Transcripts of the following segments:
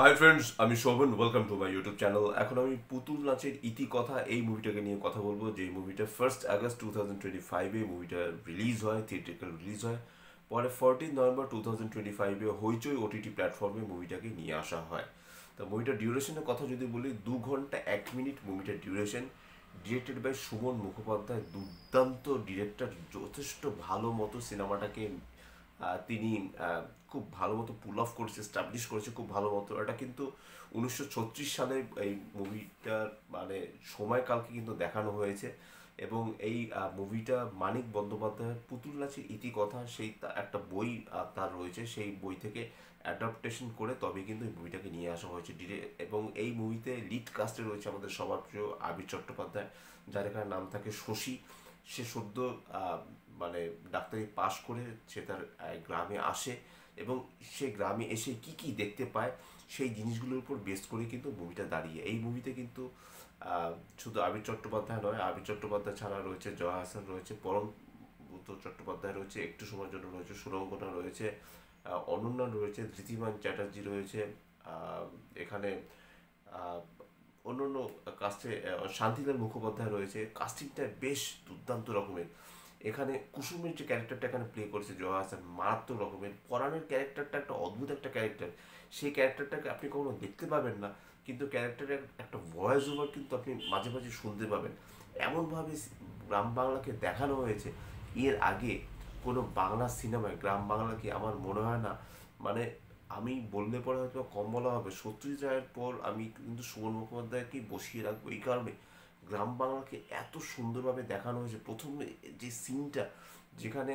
High friends, আমি Shovan. Welcome to my YouTube channel. এখন আমি পুতুল নাচের ইতিকথা এই মুভিটাকে নিয়ে কথা বলবো, যে মুভিটা 1 আগস্ট 2025-এ মুভিটা রিলিজ হয়, থিয়েট্রিক্যাল রিলিজ হয়। পরে 14 নভেম্বর 2025-এ হইচই ওটিটি প্ল্যাটফর্মে মুভিটাকে নিয়ে আসা হয়। তো মুভিটার ডিউরেশনের কথা যদি বলি, 2 ঘন্টা 1 মিনিট মুভিটার duration. Directed by Suman Mukhopadhyay, দুর্দান্ত ডিরেক্টর। যথেষ্ট ভালো মতো সিনেমাটাকে তিনি খুব ভালো মতো পুল অফ করেছে, স্টাবলিশ করেছে খুব ভালো মতো। এটা কিন্তু 1936 সালে এই মুভিটার মানে সময়কালকে কিন্তু দেখানো হয়েছে। এবং এই মুভিটা মানিক বন্দ্যোপাধ্যায়ের পুতুল নাচের ইতিকথা, সেই একটা বই তার রয়েছে, সেই বই থেকে অ্যাডাপ্টেশন করে তবে কিন্তু এই মুভিটাকে নিয়ে আসা হয়েছে এবং এই মুভিতে লিড কাস্টে রয়েছে আমাদের সবার প্রিয় আবির চট্টোপাধ্যায়, যার এখানে নাম থাকে শশী। সে সদ্য মানে ডাক্তারি পাশ করে সে তার গ্রামে আসে, এবং সে গ্রামে এসে কি কি দেখতে পায় সেই জিনিসগুলোর উপর বেস করে কিন্তু মুভিটা দাঁড়িয়ে। এই মুভিতে কিন্তু শুধু আবির চট্টোপাধ্যায় নয়, আবির চট্টোপাধ্যায় ছাড়া রয়েছে জয়া হাসান, রয়েছে পরম বুদ্ধ চট্টোপাধ্যায়, রয়েছে একটু সময়ের জন্য রয়েছে সুরঙ্গনা, রয়েছে অনন্যা, রয়েছে ধৃতিমান চ্যাটার্জি, রয়েছে এখানে আহ, অন্য অন্য কাস্টে শান্তিলাল মুখোপাধ্যায় রয়েছে। কাস্টিংটা বেশ দুর্দান্ত রকমের। এখানে কুসুমের যে ক্যারেক্টারটা এখানে প্লে করেছে জয়া হাসান, মারাত্মক রকমের। পরাণের ক্যারেক্টারটা একটা অদ্ভুত একটা ক্যারেক্টার। সেই ক্যারেক্টারটাকে আপনি কখনো দেখতে পাবেন না, কিন্তু ক্যারেক্টারের একটা ভয়েস ওভার কিন্তু আপনি মাঝে মাঝে শুনতে পাবেন। এমনভাবে গ্রাম বাংলাকে দেখানো হয়েছে, এর আগে কোনো বাংলা সিনেমায় গ্রাম বাংলাকে আমার মনে হয় না, মানে আমি বললে পরে হয়তো কম বলা হবে, সত্যজিৎ রায়ের পর আমি কিন্তু সুমন মুখোপাধ্যায়কেই বসিয়ে রাখবো। এই কারণে গ্রাম বাংলাকে এত সুন্দরভাবে দেখানো হয়েছে। প্রথমে যে সিনটা, যেখানে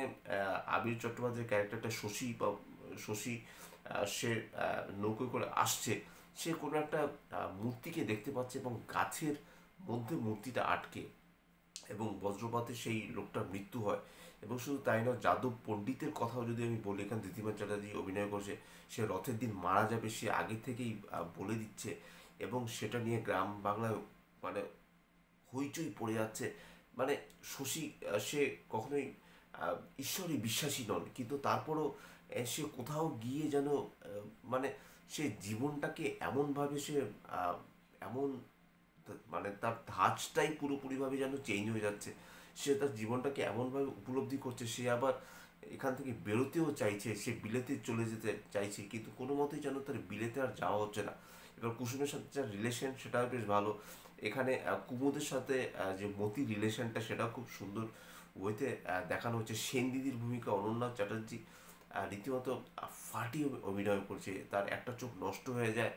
আবির চট্টোপাধ্যায়ের ক্যারেক্টারটা শশী বা শশী, সে নৌকো করে আসছে, সে কোনো একটা মূর্তিকে দেখতে পাচ্ছে এবং গাছের মধ্যে মূর্তিটা আটকে, এবং বজ্রপাতে সেই লোকটার মৃত্যু হয়। এবং শুধু তাই নয়, যাদব পণ্ডিতের কথাও যদি আমি বলি, এখানে ঋদ্ধিমান চ্যাটার্জি অভিনয় করছে। সে রথের দিন মারা যাবে, সে আগে থেকেই বলে দিচ্ছে, এবং সেটা নিয়ে গ্রাম বাংলায় মানে হইচই পড়ে যাচ্ছে। মানে শশী, সে কখনোই ঈশ্বরে বিশ্বাসী নন, কিন্তু তারপরও সে কোথাও গিয়ে যেন মানে সে জীবনটাকে এমনভাবে সে এমন মানে তার ধাঁচটাই পুরোপুরিভাবে যেন চেঞ্জ হয়ে যাচ্ছে। সে তার জীবনটাকে এমনভাবে উপলব্ধি করছে, সে আবার এখান থেকে বেরোতেও চাইছে, সে বিলেতে চলে যেতে চাইছে, কিন্তু কোনো মতেই যেন তার বিলেতে আর যাওয়া হচ্ছে না। এবার কুসুমের সাথে যার রিলেশন সেটাও বেশ ভালো। এখানে কুমুদের সাথে যে মতি রিলেশনটা, সেটাও খুব সুন্দর ওয়েতে দেখানো হচ্ছে। সেন দিদির ভূমিকা অনন্যা চ্যাটার্জি রীতিমতো ফাটিয়ে অভিনয় করছে, তার একটা চোখ নষ্ট হয়ে যায়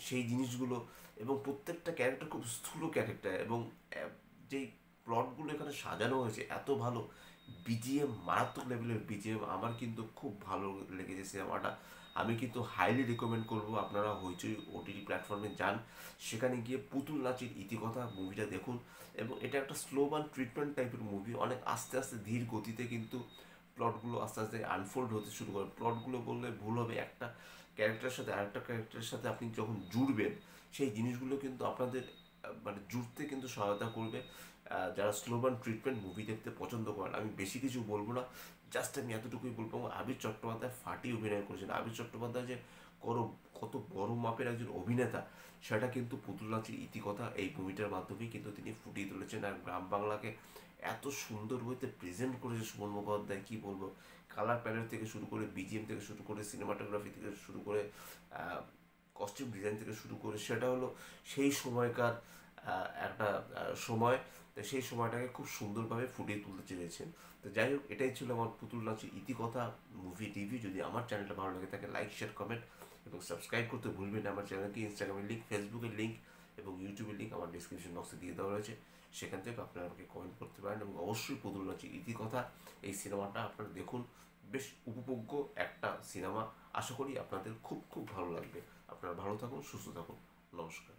সেই জিনিসগুলো। এবং প্রত্যেকটা ক্যারেক্টার খুব স্থূল ক্যারেক্টার, এবং যেই প্লটগুলো এখানে সাজানো হয়েছে এত ভালো। বিজিএম, মারাত্মক লেভেলের বিজিএম, আমার কিন্তু খুব ভালো লেগেছে সিনেমাটা। আমি কিন্তু হাইলি রেকমেন্ড করবো আপনারা হইচই ওটিটি প্ল্যাটফর্মে যান, সেখানে গিয়ে পুতুল নাচের ইতিকথা মুভিটা দেখুন। এবং এটা একটা স্লো বার্ন ট্রিটমেন্ট টাইপের মুভি, অনেক আস্তে আস্তে ধীর গতিতে কিন্তু প্লটগুলো আস্তে আস্তে আনফোল্ড হতে শুরু করে। প্লটগুলো বললে ভুল হবে, একটা ক্যারেক্টারের সাথে আরেকটা ক্যারেক্টারের সাথে আপনি যখন জুড়বেন, সেই জিনিসগুলো কিন্তু আপনাদের মানে জুড়তে কিন্তু সহায়তা করবে। যারা স্লো বার্ন ট্রিটমেন্ট মুভি দেখতে পছন্দ করেন, আমি বেশি কিছু বলবো না, জাস্ট আমি এতটুকুই বলবো, আবির চট্টোপাধ্যায় ফাটিয়ে অভিনয় করেছেন। আবির চট্টোপাধ্যায় যে কত বড় মাপের একজন অভিনেতা, সেটা কিন্তু পুতুল নাচের ইতিকথা এই মুভিটার মাধ্যমেই কিন্তু তিনি ফুটিয়ে তুলেছেন। আর গ্রাম বাংলাকে এত সুন্দর হইতে প্রেজেন্ট করেছে সুমন মুখোপাধ্যায়, কি বলবো। কালার প্যালেট থেকে শুরু করে, বিজিএম থেকে শুরু করে, সিনেমাটোগ্রাফি থেকে শুরু করে, কস্টিউম ডিজাইন থেকে শুরু করে, সেটা হলো সেই সময়কার একটা সময়। তো সেই সময়টাকে খুব সুন্দরভাবে ফুটিয়ে তুলতে চেয়েছেন। তো যাই হোক, এটাই ছিল আমার পুতুল নাচের ইতিকথা মুভি রিভিউ। যদি আমার চ্যানেলটা ভালো লাগে থাকে, লাইক, শেয়ার, কমেন্ট এবং সাবস্ক্রাইব করতে ভুলবেন না। আমার চ্যানেলকে ইনস্টাগ্রামের লিঙ্ক, ফেসবুকের লিঙ্ক এবং ইউটিউবের লিঙ্ক আমার ডিসক্রিপশন বক্সে দিয়ে দেওয়া রয়েছে, সেখান থেকে আপনারা আমাকে কমেন্ট করতে পারেন। এবং অবশ্যই পুতুল নাচের ইতিকথা এই সিনেমাটা আপনারা দেখুন, বেশ উপভোগ্য একটা সিনেমা। আশা করি আপনাদের খুব খুব ভালো লাগবে। আপনারা ভালো থাকুন, সুস্থ থাকুন। নমস্কার।